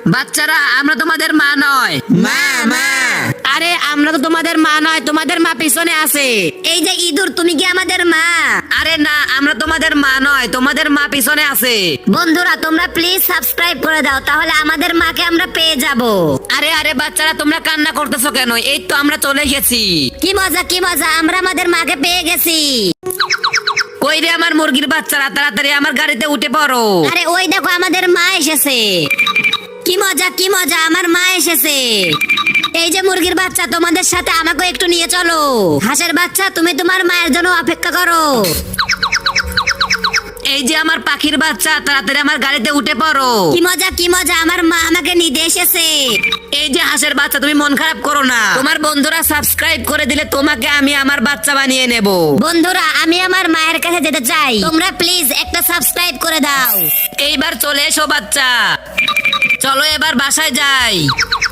বাচ্চারা আমরা তোমাদের মা নয়। মা মা আরে আমরা তো তোমাদের মা নয়, তোমাদের মা পিছনে আছে। এই যে ইঁদুর, তুমি কি আমাদের মা? আরে না, আমরা তোমাদের মা নয়, তোমাদের মা পিছনে আছে। বন্ধুরা তোমরা প্লিজ সাবস্ক্রাইব করে দাও, তাহলে আমাদের মাকে আমরা পেয়ে যাব। আরে আরে বাচ্চারা তোমরা কান্না করতেছো কেন? এই তো আমরা চলে এসেছি। কি মজা কি মজা, আমরা আমাদের মাকে পেয়ে গেছি। কই রে আমার মুরগির বাচ্চারা, তাড়াতাড়ি আমার গাড়িতে উঠে পড়ো। আরে ওই দেখো আমাদের মা এসেছে। কি মজা কি মজা, আমার মা এসেছে। এই যে মুরগির বাচ্চা, তোমাদের সাথে আমাকে একটু নিয়ে চলো। হাঁসের বাচ্চা, তুমি তোমার মায়ের জন্য অপেক্ষা করো। এই যে আমার পাখির বাচ্চা, তাড়াতাড়ি আমার গাড়িতে উঠে পড়ো। কি মজা, আমার মা আমাকে নিতে এসেছে। এই যে হাঁসের বাচ্চা, তুমি মন খারাপ করো না, তোমার বন্ধুরা সাবস্ক্রাইব করে দিলে তোমাকে আমি আমার বাচ্চা বানিয়ে নেব। বন্ধুরা আমি আমার মায়ের কাছে যেতে চাই, তোমরা প্লিজ একটা সাবস্ক্রাইব করে দাও। এইবার চলে এসো বাচ্চা, চলো এবার বাসায় যাই।